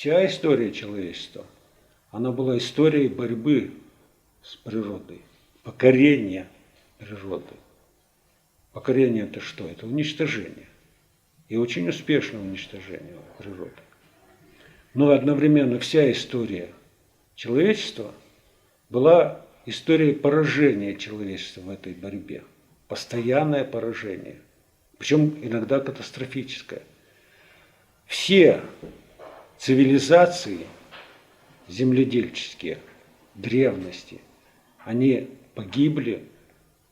вся история человечества, она была историей борьбы с природой, покорения природы. Покорение это что? Это уничтожение. И очень успешное уничтожение природы. Но одновременно вся история человечества была историей поражения человечества в этой борьбе. Постоянное поражение. Причем иногда катастрофическое. Все цивилизации земледельческие, древности, они погибли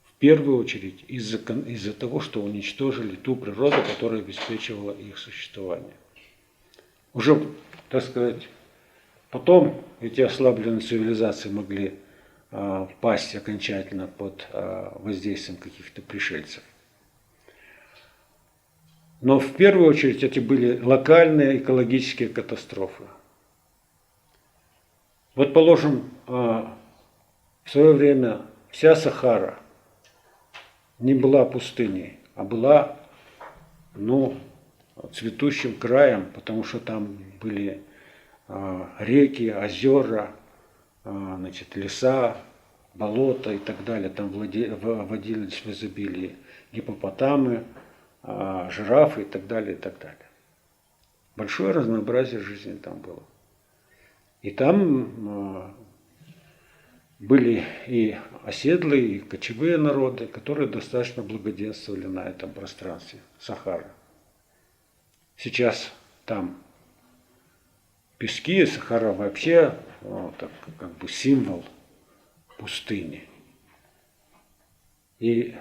в первую очередь из-за того, что уничтожили ту природу, которая обеспечивала их существование. Уже, так сказать, потом эти ослабленные цивилизации могли пасть окончательно под воздействием каких-то пришельцев. Но в первую очередь эти были локальные экологические катастрофы. Вот, положим, в свое время вся Сахара не была пустыней, а была, цветущим краем, потому что там были реки, озера, леса, болота и так далее. Там водились в изобилии гиппопотамы, жирафы и так далее, и так далее. Большое разнообразие жизни там было. И там были и оседлые, и кочевые народы, которые достаточно благоденствовали на этом пространстве Сахары. Сейчас там пески, Сахара вообще символ пустыни. И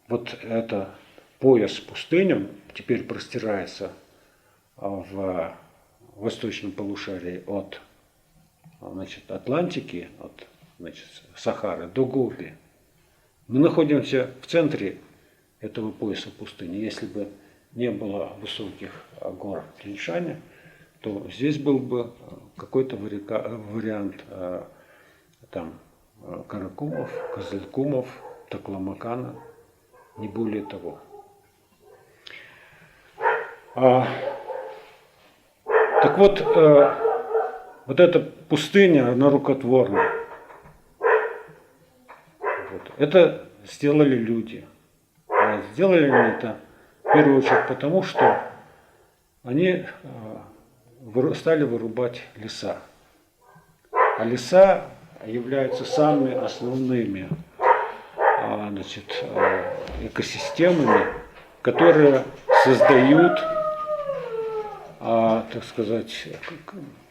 вот это пояс пустыням теперь простирается в восточном полушарии от Атлантики, от Сахары до Гоби. Мы находимся в центре этого пояса пустыни. Если бы не было высоких гор Тянь-Шаня, то здесь был бы какой-то вариант Каракумов, Кызылкумов, Такламакана, не более того. Так вот, вот эта пустыня, она рукотворна. Это сделали люди. Сделали они это в первую очередь потому, что они стали вырубать леса. А леса являются самыми основными экосистемами, которые создают,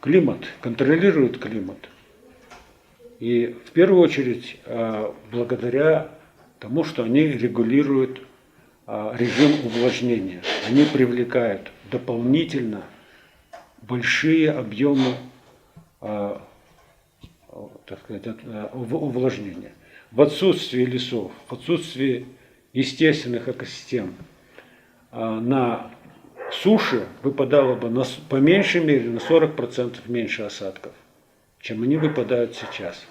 климат, контролируют климат. И в первую очередь благодаря тому, что они регулируют режим увлажнения. Они привлекают дополнительно большие объемы увлажнения. В отсутствии лесов, в отсутствии естественных экосистем на суше выпадало бы по меньшей мере на 40% меньше осадков, чем они выпадают сейчас.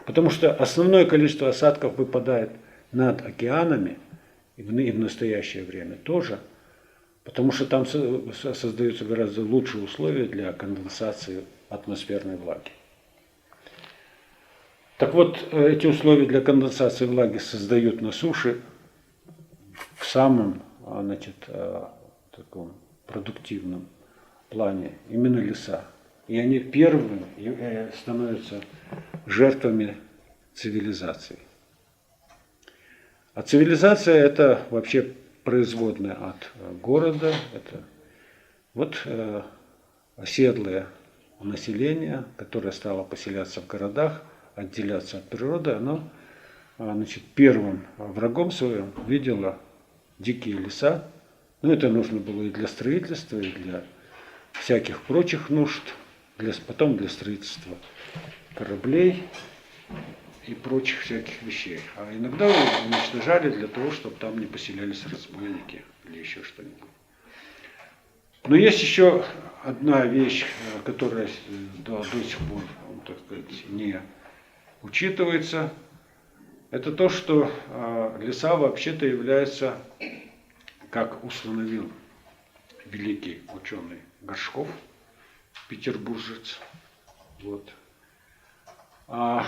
Потому что основное количество осадков выпадает над океанами, и в настоящее время тоже, потому что там создаются гораздо лучшие условия для конденсации атмосферной влаги. Так вот, эти условия для конденсации влаги создают на суше в самом таком продуктивном плане именно леса. И они первыми становятся жертвами цивилизации. А цивилизация это вообще производная от города. Это вот оседлое население, которое стало поселяться в городах, отделяться от природы, оно первым врагом своим видело дикие леса. Это нужно было и для строительства, и для всяких прочих нужд, потом для строительства кораблей и прочих всяких вещей. А иногда уничтожали для того, чтобы там не поселялись разбойники или еще что-нибудь. Но есть еще одна вещь, которая до сих пор, не учитывается. Это то, что леса вообще-то являются, как установил великий ученый Горшков, петербуржец. Вот. Они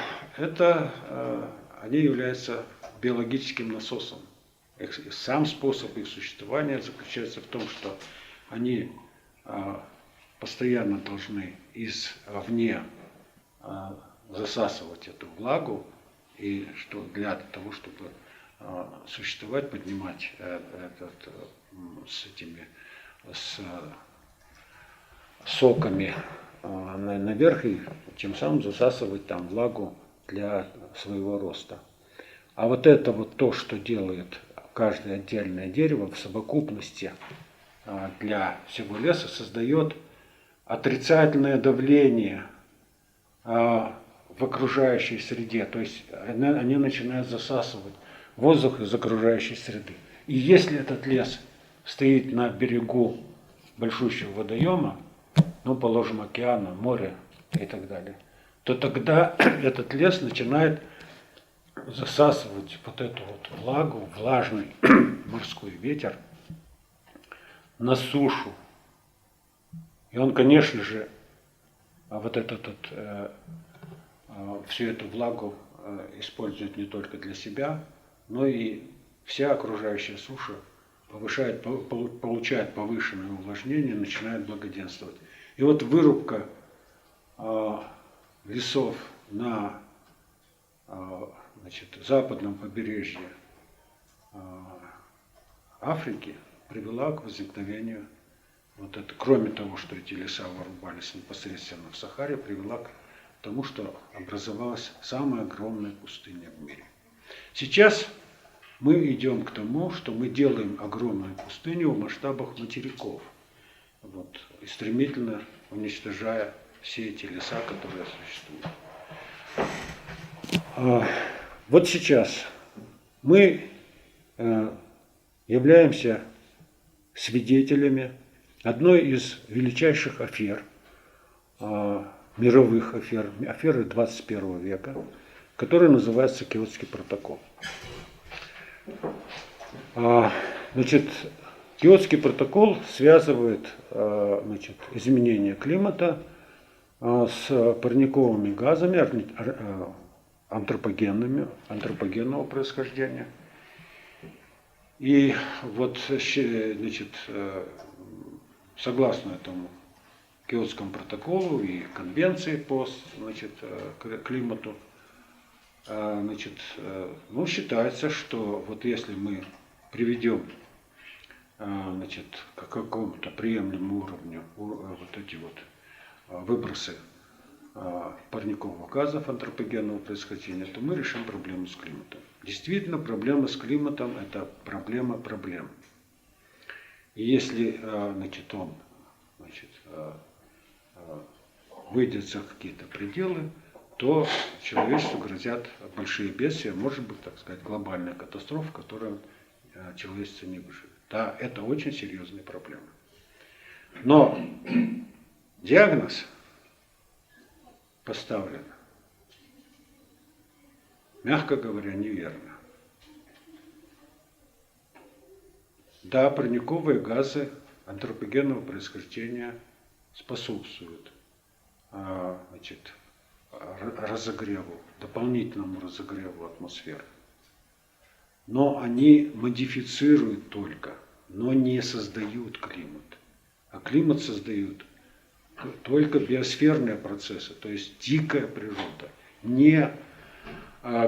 являются биологическим насосом. Сам способ их существования заключается в том, что они постоянно должны извне засасывать эту влагу, и что для того, чтобы существовать, поднимать с соками наверх и тем самым засасывать там влагу для своего роста. А вот это вот то, что делает каждое отдельное дерево в совокупности для всего леса, создает отрицательное давление в окружающей среде. То есть они начинают засасывать воздух из окружающей среды. И если этот лес стоит на берегу большущего водоема, ну, положим, океана, моря и так далее, то тогда этот лес начинает засасывать вот эту вот влагу, влажный морской ветер на сушу. И он, конечно же, всю эту влагу использует не только для себя, но и вся окружающая суша получает повышенное увлажнение, начинает благоденствовать. И вот вырубка лесов на западном побережье Африки привела к возникновению кроме того, что эти леса вырубались непосредственно в Сахаре, привела к тому, что образовалась самая огромная пустыня в мире. Сейчас мы идем к тому, что мы делаем огромную пустыню в масштабах материков, и стремительно уничтожая все эти леса, которые существуют. Вот сейчас мы являемся свидетелями одной из величайших афер, мировых афер, аферы 21 века, которая называется Киотский протокол. Киотский протокол связывает изменение климата с парниковыми газами антропогенного происхождения. И согласно этому Киотскому протоколу и конвенции по климату, считается, что если мы приведем к какому-то приемлемому уровню выбросы парниковых газов антропогенного происхождения, то мы решим проблему с климатом. Действительно, проблема с климатом – это проблема проблем. И если он выйдет за какие-то пределы, то человечеству грозят большие бедствия, может быть, глобальная катастрофа, в которой человечество не выживет. Да, это очень серьезная проблема. Но диагноз поставлен, мягко говоря, неверно. Да, парниковые газы антропогенного происхождения способствуют разогреву, дополнительному разогреву атмосферы. Но они модифицируют только, но не создают климат. А климат создают только биосферные процессы, то есть дикая природа, не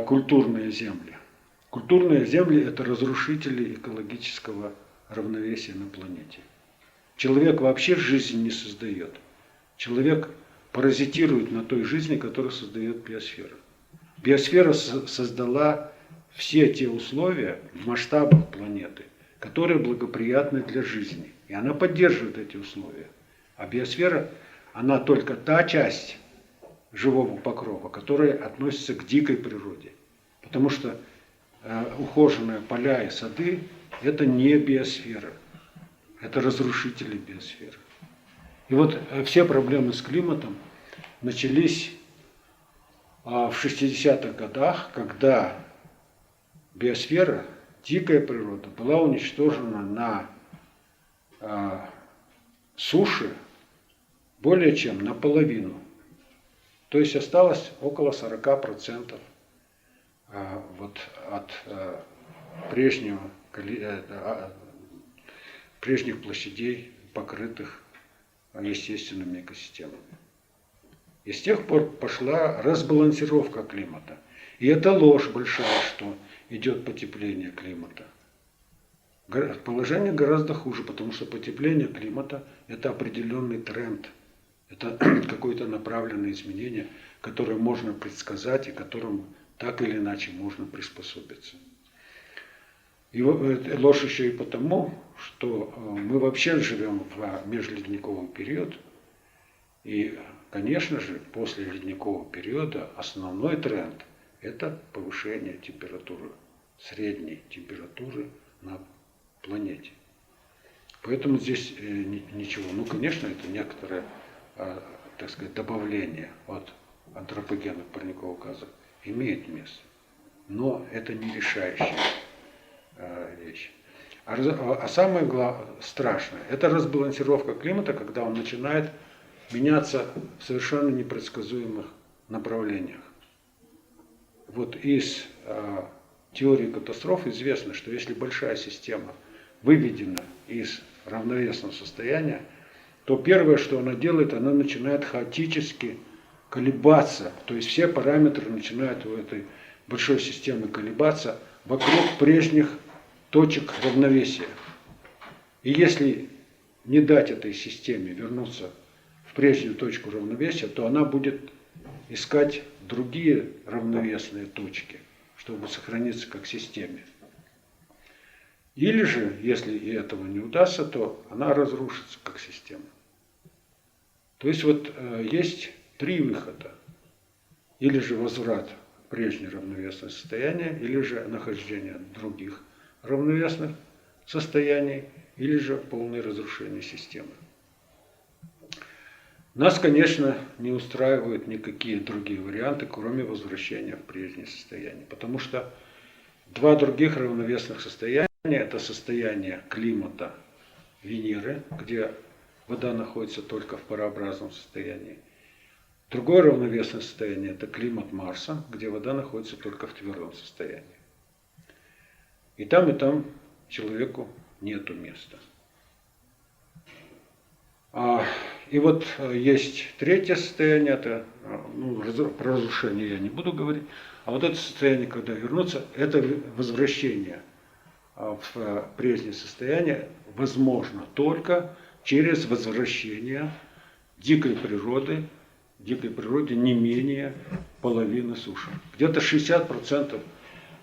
культурные земли. Культурные земли – это разрушители экологического равновесия на планете. Человек вообще жизнь не создает. Человек паразитирует на той жизни, которую создает биосфера. Биосфера создала все те условия в масштабах планеты, которые благоприятны для жизни. И она поддерживает эти условия. А биосфера, она только та часть живого покрова, которая относится к дикой природе. Потому что ухоженные поля и сады – это не биосфера. Это разрушители биосферы. И все проблемы с климатом начались в 60-х годах, когда биосфера, дикая природа, была уничтожена на суше более чем наполовину. То есть осталось около 40% вот от прежних площадей, покрытых естественными экосистемами. И с тех пор пошла разбалансировка климата. И это ложь большая, что идет потепление климата. Положение гораздо хуже, потому что потепление климата – это определенный тренд. Это какое-то направленное изменение, которое можно предсказать и которому так или иначе можно приспособиться. И ложь еще и потому, что мы вообще живем в межледниковый период. И, конечно же, после ледникового периода основной тренд – это повышение температуры, средней температуры на планете. Поэтому здесь ничего. Ну, конечно, это некоторое, так сказать, добавление от антропогенных парниковых газов имеет место. Но это не решающая вещь. А самое страшное – это разбалансировка климата, когда он начинает меняться в совершенно непредсказуемых направлениях. Вот из теории катастроф известно, что если большая система выведена из равновесного состояния, то первое, что она делает, она начинает хаотически колебаться. То есть все параметры начинают у этой большой системы колебаться вокруг прежних точек равновесия. И если не дать этой системе вернуться в прежнюю точку равновесия, то она будет искать другие равновесные точки, чтобы сохраниться как системе. Или же, если и этого не удастся, то она разрушится как система. То есть вот есть три выхода. Или же возврат в прежнее равновесное состояние, или же нахождение других равновесных состояний, или же полное разрушение системы. Нас, конечно, не устраивают никакие другие варианты, кроме возвращения в прежнее состояние. Потому что два других равновесных состояния – это состояние климата Венеры, где вода находится только в парообразном состоянии. Другое равновесное состояние – это климат Марса, где вода находится только в твердом состоянии. И там человеку нету места. И вот есть третье состояние, это, про разрушение я не буду говорить, а вот это состояние, когда вернуться, это возвращение в прежнее состояние возможно только через возвращение дикой природе не менее половины суши. Где-то 60%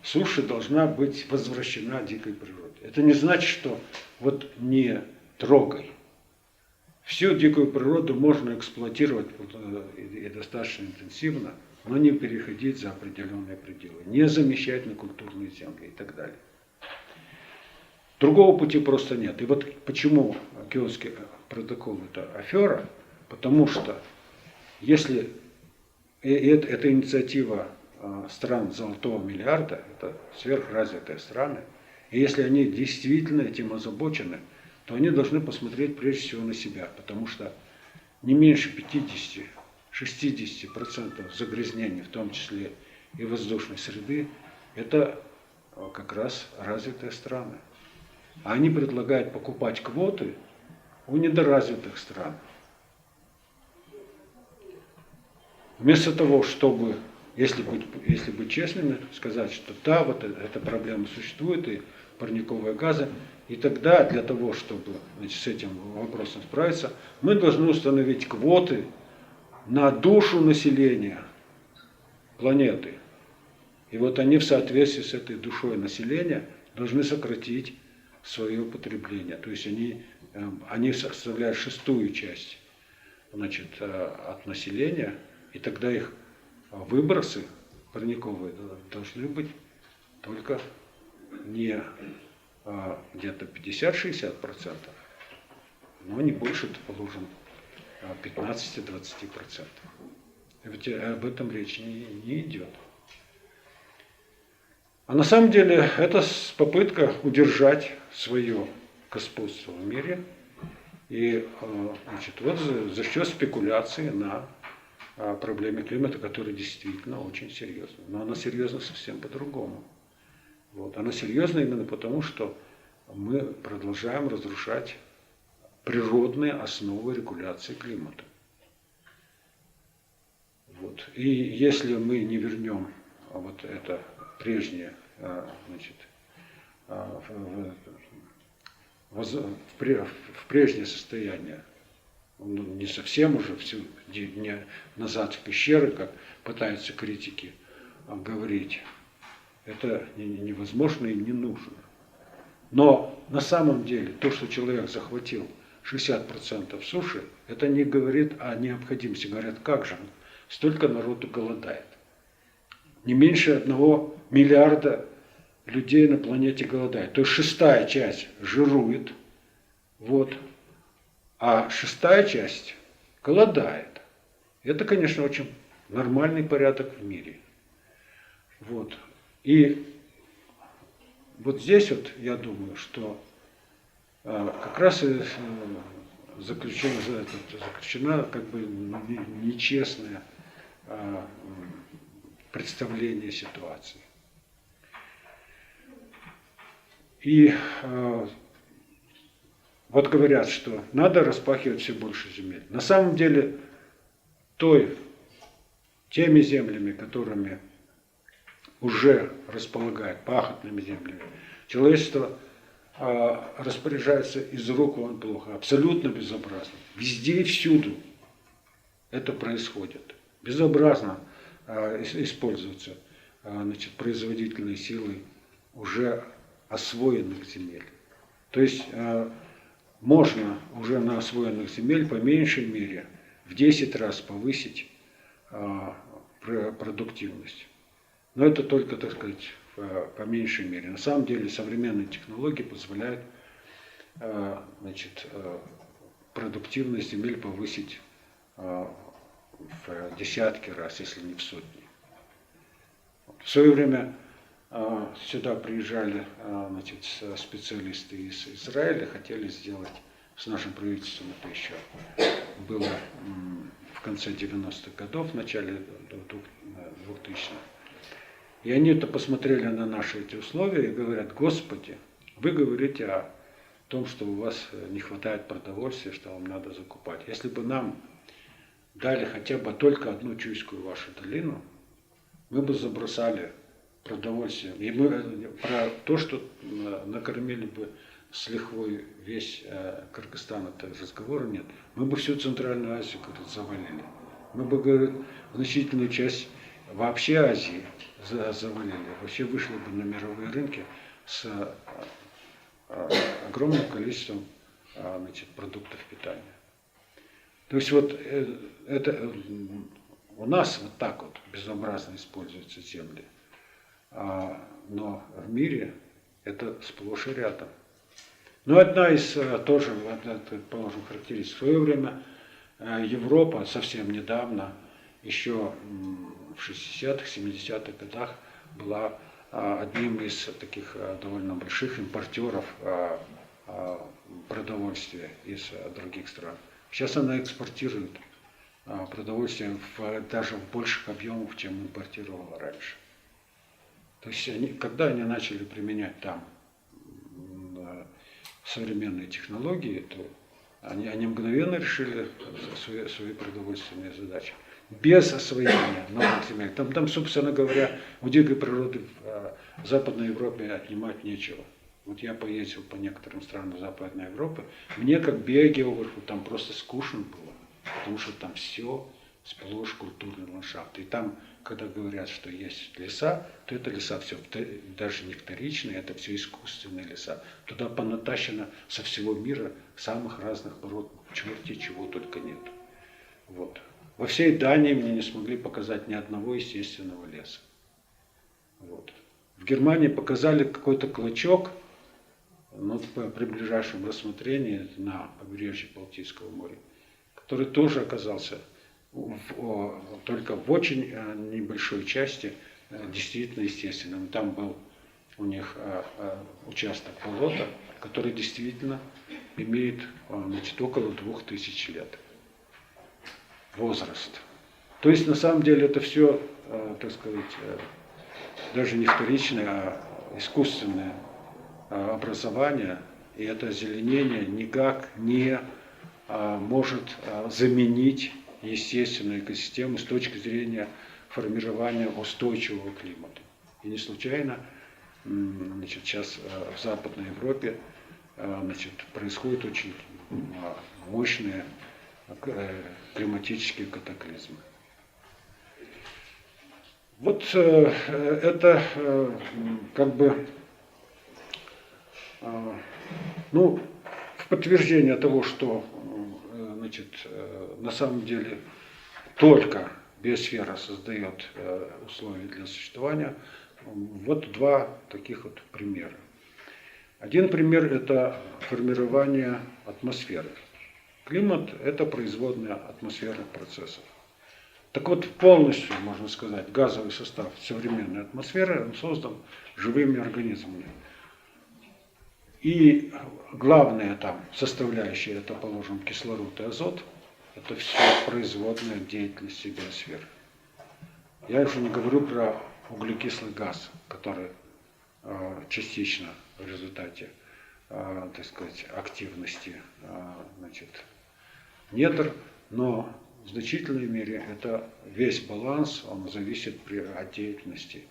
суши должна быть возвращена дикой природе. Это не значит, что вот не трогай. Всю дикую природу можно эксплуатировать и достаточно интенсивно, но не переходить за определенные пределы, не замещать на культурные земли и так далее. Другого пути просто нет. И вот почему Киотский протокол – это афера, потому что если эта инициатива стран золотого миллиарда, это сверхразвитые страны, и если они действительно этим озабочены, то они должны посмотреть прежде всего на себя, потому что не меньше 50-60% загрязнений, в том числе и воздушной среды, это как раз развитые страны. А они предлагают покупать квоты у недоразвитых стран. Вместо того, чтобы, если быть честными, сказать, что да, вот эта проблема существует, и парниковые газы, и тогда для того, чтобы с этим вопросом справиться, мы должны установить квоты на душу населения планеты. И вот они в соответствии с этой душой населения должны сократить свое потребление. То есть они составляют 6-ю часть, от населения, и тогда их выбросы парниковые должны быть только не где-то 50-60%, но не больше, положим, 15-20%. Ведь об этом речь не идет. А на самом деле это попытка удержать свое господство в мире И значит, вот за счет спекуляции на проблеме климата, которая действительно очень серьезна. Но она серьезна совсем по-другому. Вот. Она серьезна именно потому, что мы продолжаем разрушать природные основы регуляции климата. Вот. И если мы не вернем вот это прежнее, значит, в прежнее состояние, ну, не совсем уже не назад в пещеры, как пытаются критики говорить, это невозможно и не нужно. Но на самом деле то, что человек захватил 60% суши, это не говорит о необходимости. Говорят, как же, столько народу голодает. Не меньше 1 миллиарда людей на планете голодает. То есть 1/6 часть жирует, вот, а 1/6 часть голодает. Это, конечно, очень нормальный порядок в мире. Вот. И вот здесь вот я думаю, что как раз заключена как бы нечестное представление ситуации. И вот говорят, что надо распахивать все больше земель. На самом деле теми землями, которыми уже располагает, пахотными землями, человечество распоряжается из рук вон плохо, абсолютно безобразно. Везде и всюду это происходит. Безобразно используются значит, производительные силы уже освоенных земель. То есть можно уже на освоенных земель по меньшей мере в 10 раз повысить продуктивность. Но это только, так сказать, по меньшей мере. На самом деле современные технологии позволяют значит, продуктивность земель повысить в десятки раз, если не в сотни. В свое время сюда приезжали значит, специалисты из Израиля, хотели сделать с нашим правительством, это еще было в конце 90-х годов, в начале 2000-х. И они это посмотрели на наши эти условия и говорят: Господи, вы говорите о том, что у вас не хватает продовольствия, что вам надо закупать. Если бы нам дали хотя бы только одну Чуйскую вашу долину, мы бы забросали продовольствием. И мы про то, что накормили бы с лихвой весь Кыргызстан, это разговора нет. Мы бы всю Центральную Азию, говорит, завалили. Мы бы, говорит, значительную часть вообще Азии завалили. Вообще вышли бы на мировые рынки с огромным количеством значит, продуктов питания. То есть вот это у нас вот так вот безобразно используются земли. Но в мире это сплошь и рядом. Но одна из тоже, положим, характеристик. В свое время Европа совсем недавно, еще в 60-х, 70-х годах, была одним из таких довольно больших импортеров продовольствия из других стран. Сейчас она экспортирует продовольствие даже в больших объемах, чем импортировала раньше. То есть когда они начали применять там современные технологии, то они мгновенно решили свои продовольственные задачи. Без освоения новых земель. Там, собственно говоря, у дикой природы в Западной Европе отнимать нечего. Вот я поездил по некоторым странам Западной Европы, мне как биогеографу там просто скучно было, потому что там все сплошь культурный ландшафт. И там, когда говорят, что есть леса, то это леса все, даже не вторичные, это все искусственные леса. Туда понатащено со всего мира самых разных пород, черти чего только нет. Вот. Во всей Дании мне не смогли показать ни одного естественного леса. Вот. В Германии показали какой-то клочок, но при ближайшем рассмотрении на побережье Балтийского моря, который тоже оказался только в очень небольшой части действительно естественным. Там был у них участок болота, который действительно имеет значит, около 2000 лет возраст. То есть на самом деле это все, так сказать, даже не вторичное, а искусственное образование, и это озеленение никак не может заменить естественную экосистему с точки зрения формирования устойчивого климата. И не случайно значит, сейчас в Западной Европе значит, происходят очень мощные климатические катаклизмы. Вот это как бы ну, в подтверждение того, что значит, на самом деле только биосфера создает условия для существования, вот два таких вот примера. Один пример – это формирование атмосферы. Климат – это производная атмосферных процессов. Так вот, полностью, можно сказать, газовый состав современной атмосферы он создан живыми организмами. И главные там составляющие, это, положим, кислород и азот, это все производная деятельности биосферы. Я уже не говорю про углекислый газ, который частично в результате, так сказать, активности значит, недр, но в значительной мере это весь баланс, он зависит от деятельности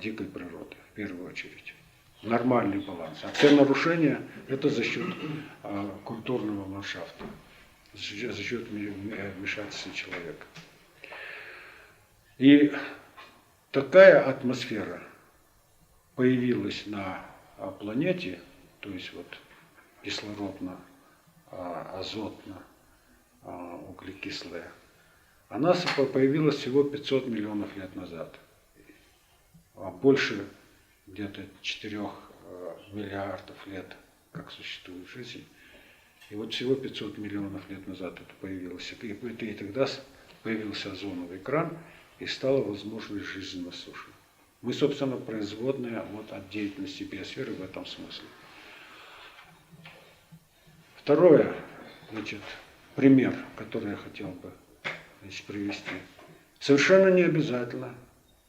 дикой природы, в первую очередь. Нормальный баланс. А все нарушения это за счет культурного ландшафта, за счет вмешательства человека. И такая атмосфера появилась на планете, то есть вот кислородно, азотно, углекислая, она появилась всего 500 миллионов лет назад. Больше где-то 4 миллиардов лет, как существует жизнь. И вот всего 500 миллионов лет назад это появилось. И тогда появился озоновый экран, и стала возможность жизни на суше. Мы, собственно, производные вот от деятельности биосферы в этом смысле. Второе, значит, пример, который я хотел бы привести. Совершенно не обязательно,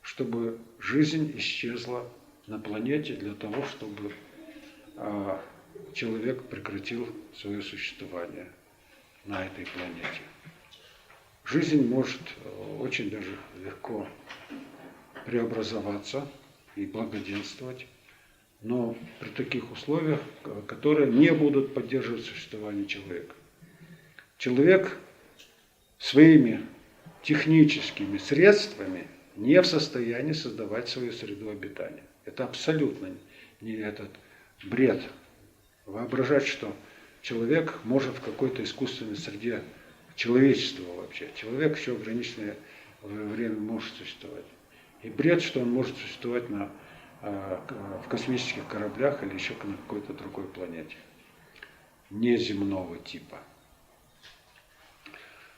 чтобы жизнь исчезла на планете для того, чтобы человек прекратил свое существование на этой планете. Жизнь может очень даже легко преобразоваться и благоденствовать, но при таких условиях, которые не будут поддерживать существование человека. Человек своими техническими средствами не в состоянии создавать свою среду обитания. Это абсолютно не этот бред. Воображать, что человек может в какой-то искусственной среде, человечество вообще, человек еще ограниченное время может существовать. И бред, что он может существовать в космических кораблях или еще на какой-то другой планете, неземного типа.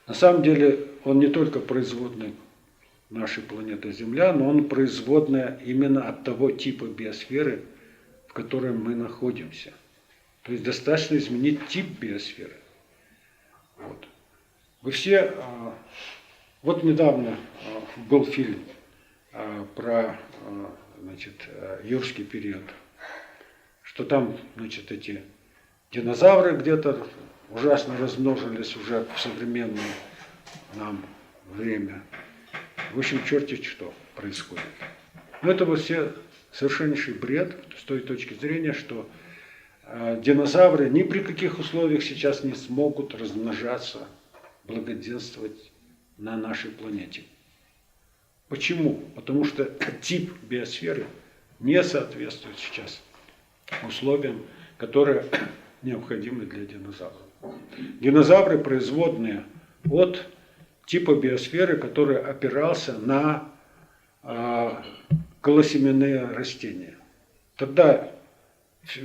На самом деле он не только производный нашей планеты Земля, но он производная именно от того типа биосферы, в которой мы находимся. То есть достаточно изменить тип биосферы. Вот. Вы все, вот недавно был фильм про, значит, юрский период, что там, значит, эти динозавры где-то ужасно размножились уже в современное нам время. В общем, черти что происходит. Но это вот все совершеннейший бред с той точки зрения, что динозавры ни при каких условиях сейчас не смогут размножаться, благоденствовать на нашей планете. Почему? Потому что тип биосферы не соответствует сейчас условиям, которые необходимы для динозавров. Динозавры производные от типа биосферы, который опирался на колосеменные растения. Тогда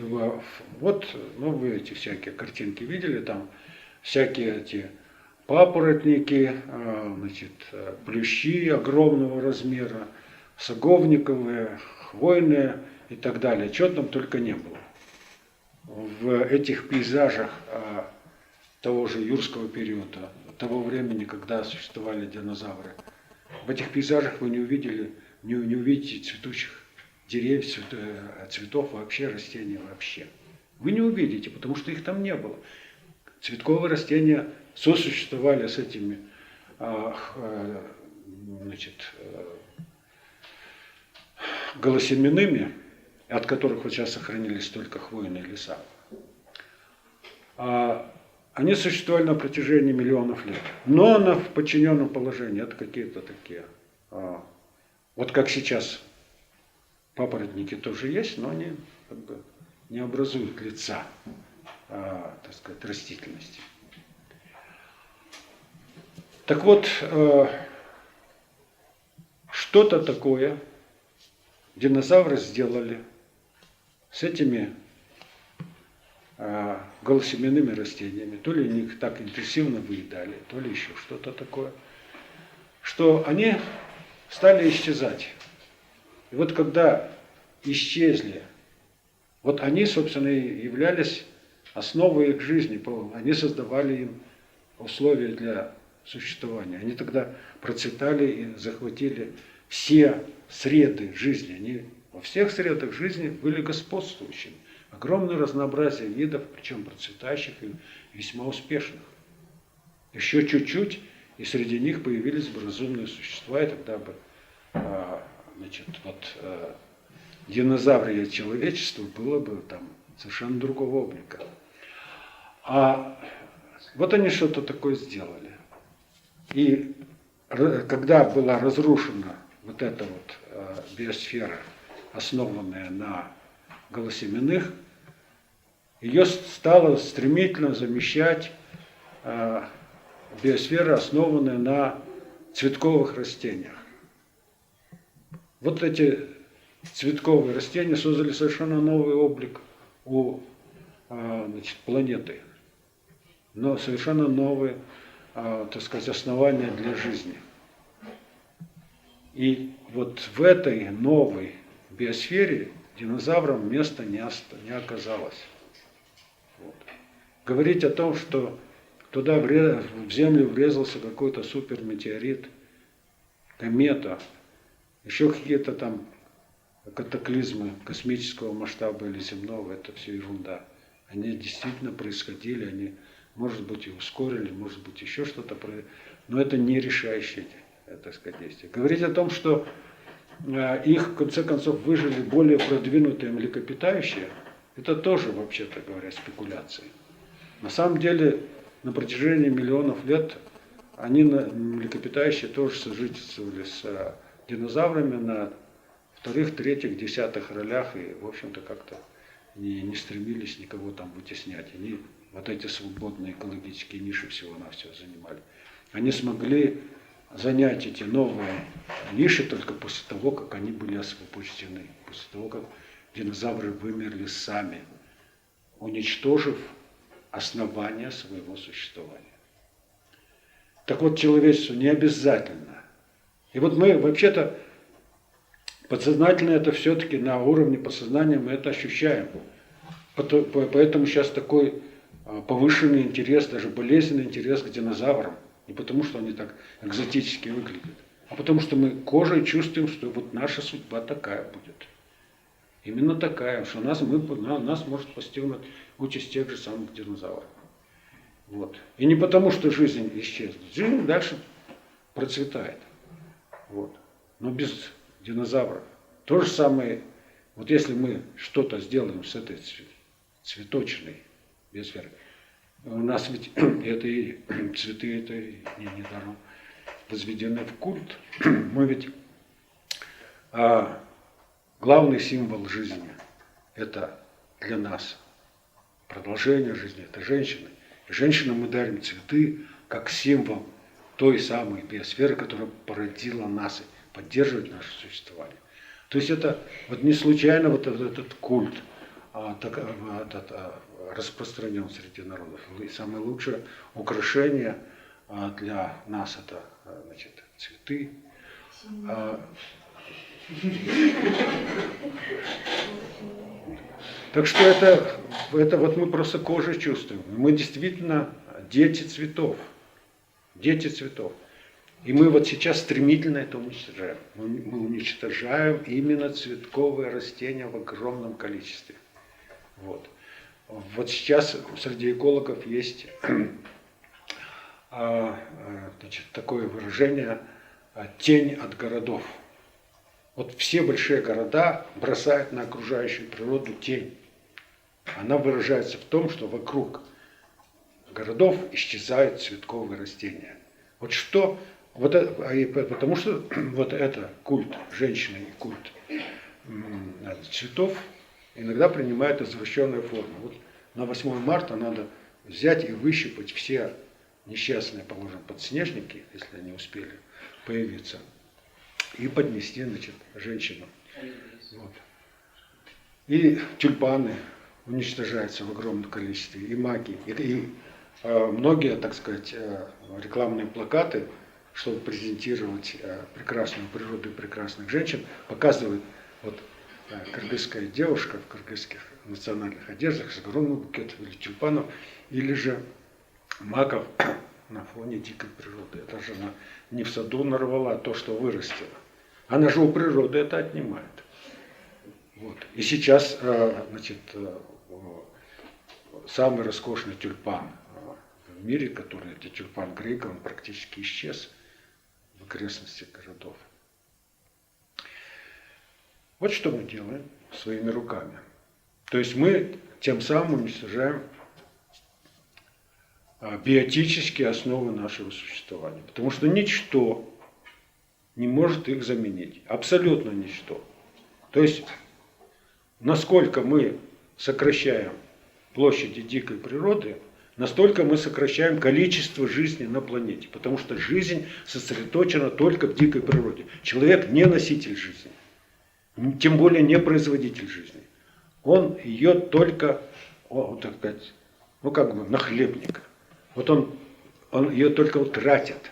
вот, ну, вы эти всякие картинки видели, там всякие эти папоротники, значит, плющи огромного размера, саговниковые, хвойные и так далее. Чего там только не было. в этих пейзажах того же юрского периода, того времени, когда существовали динозавры, в этих пейзажах вы не увидите цветущих деревьев, цветов вообще, растений вообще. Вы не увидите, потому что их там не было. Цветковые растения сосуществовали с этими голосеменными, от которых вот сейчас сохранились только хвойные леса. Они существовали на протяжении миллионов лет, но в подчиненном положении. Это какие-то такие, вот как сейчас папоротники тоже есть, но они как бы не образуют лица, так сказать, растительности. Так вот, что-то такое динозавры сделали с этими голосеменными растениями. То ли они их так интенсивно выедали, то ли еще что-то такое, что они стали исчезать. И вот когда исчезли, вот они, собственно, и являлись основой их жизни. Они создавали им условия для существования. Они тогда процветали и захватили все среды жизни. Они во всех средах жизни были господствующими. Огромное разнообразие видов, причем процветающих и весьма успешных. Еще чуть-чуть, и среди них появились бы разумные существа, и тогда бы динозаврия человечества было бы там совершенно другого облика. А вот они что-то такое сделали. И когда была разрушена вот эта вот биосфера, основанная на голосеменных, ее стала стремительно замещать биосфера, основанная на цветковых растениях. Вот эти цветковые растения создали совершенно новый облик у планеты, но совершенно новые, так сказать, основания для жизни. И вот в этой новой биосфере динозаврам места не оказалось. Вот. Говорить о том, что туда в Землю врезался какой-то суперметеорит, комета, еще какие-то там катаклизмы космического масштаба или земного, это все ерунда. Они действительно происходили, они, может быть, и ускорили, может быть, еще что-то, но это не решающее, так сказать, действие. Говорить о том, что их, в конце концов, выжили более продвинутые млекопитающие, это тоже, вообще-то говоря, спекуляции. На самом деле, на протяжении миллионов лет они, млекопитающие, тоже сожительствовали с динозаврами на вторых, третьих, десятых ролях и, в общем-то, как-то не стремились никого там вытеснять. Они вот эти свободные экологические ниши всего-навсего занимали. Они смогли занять эти новые ниши только после того, как они были освобождены, после того, как динозавры вымерли сами, уничтожив основания своего существования. Так вот, человечеству не обязательно. И вот мы вообще-то подсознательно это все-таки на уровне подсознания мы это ощущаем. Поэтому сейчас такой повышенный интерес, даже болезненный интерес к динозаврам. Не потому, что они так экзотически выглядят, а потому, что мы кожей чувствуем, что вот наша судьба такая будет. Именно такая, что нас может постигнуть участь тех же самых динозавров. Вот. И не потому, что жизнь исчезнет. Жизнь дальше процветает. Вот. Но без динозавров. То же самое, вот если мы что-то сделаем с этой цветочной биосферой, у нас ведь это цветы это не даром возведены в культ. Мы ведь главный символ жизни – это для нас продолжение жизни, это женщины. И женщинам мы дарим цветы как символ той самой биосферы, которая породила нас и поддерживает наше существование. То есть это вот не случайно вот этот культ распространен среди народов. И самое лучшее украшение для нас это, значит, цветы. Так что это вот мы просто кожей чувствуем. Мы действительно дети цветов. Дети цветов. И мы вот сейчас стремительно это уничтожаем. Мы уничтожаем именно цветковые растения в огромном количестве. Вот. Вот сейчас среди экологов есть значит, такое выражение «тень от городов». Вот все большие города бросают на окружающую природу тень. Она выражается в том, что вокруг городов исчезают цветковые растения. Вот что, вот это, потому что вот это культ женщины и культ цветов иногда принимает извращенную форму. Вот на 8 марта надо взять и выщипать все несчастные, положим, подснежники, если они успели появиться, и поднести, значит, женщинам. Вот. И тюльпаны уничтожаются в огромном количестве, и маки, и многие, так сказать, рекламные плакаты, чтобы презентировать прекрасную природу и прекрасных женщин, показывают вот кыргызская девушка в кыргызских национальных одеждах с огромным букетом или тюльпанов, или же маков на фоне дикой природы. Это же она не в саду нарвала то, что вырастила. Она же у природы это отнимает. Вот. И сейчас, значит, самый роскошный тюльпан в мире, который, это тюльпан Грейка, он практически исчез в окрестностях городов. Вот что мы делаем своими руками. То есть мы тем самым уничтожаем биотические основы нашего существования. Потому что ничто не может их заменить. Абсолютно ничто. То есть, насколько мы сокращаем площади дикой природы, настолько мы сокращаем количество жизни на планете. Потому что жизнь сосредоточена только в дикой природе. Человек не носитель жизни. Тем более не производитель жизни. Он ее только, вот так сказать, ну как бы нахлебник. Вот он ее только тратит.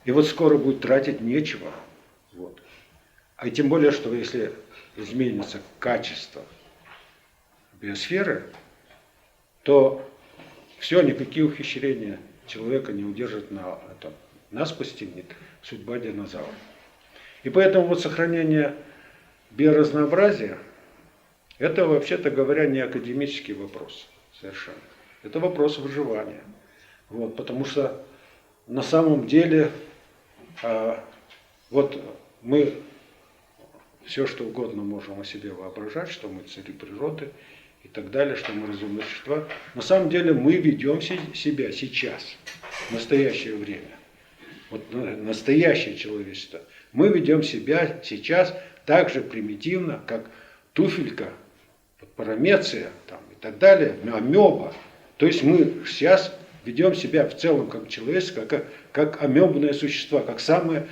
И вот скоро будет тратить нечего. Вот. А тем более, что если изменится качество биосферы, то все, никакие ухищрения человека не удержат на этом. Нас постигнет судьба динозавра. И поэтому вот сохранение биоразнообразия – это, вообще-то говоря, не академический вопрос совершенно. Это вопрос выживания. Вот, потому что на самом деле вот мы все, что угодно можем о себе воображать, что мы цари природы и так далее, что мы разумные существа. На самом деле мы ведем себя сейчас, в настоящее время. Вот настоящее человечество. Мы ведем себя сейчас так же примитивно, как туфелька, парамеция там, и так далее, амеба. То есть мы сейчас ведем себя в целом как человечество, как амебные существа, как самые,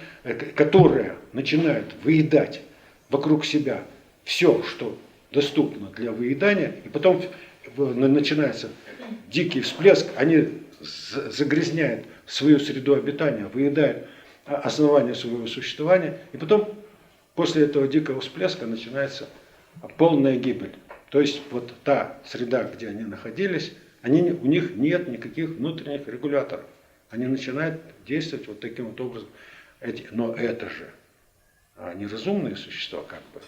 которые начинают выедать вокруг себя все, что доступно для выедания, и потом начинается дикий всплеск, они загрязняют свою среду обитания, выедают основание своего существования, и потом после этого дикого всплеска начинается полная гибель. То есть вот та среда, где они находились, у них нет никаких внутренних регуляторов. Они начинают действовать вот таким вот образом. Но это же неразумные существа, как бы.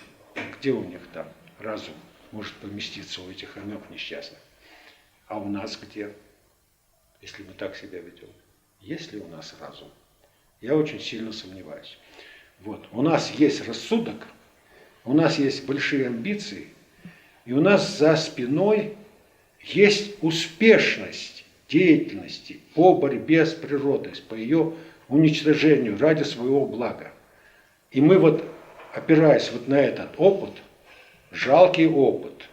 Где у них там разум может поместиться у этих амеб несчастных? А у нас где? Если мы так себя ведем. Есть ли у нас разум? Я очень сильно сомневаюсь. Вот. У нас есть рассудок, у нас есть большие амбиции, и у нас за спиной есть успешность деятельности по борьбе с природой, по ее уничтожению ради своего блага. И мы вот, опираясь вот на этот опыт, жалкий опыт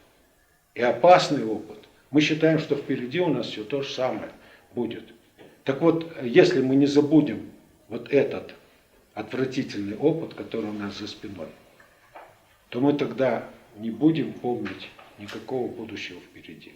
и опасный опыт, мы считаем, что впереди у нас все то же самое будет. Так вот, если мы не забудем вот этот отвратительный опыт, который у нас за спиной, то мы тогда не будем помнить никакого будущего впереди.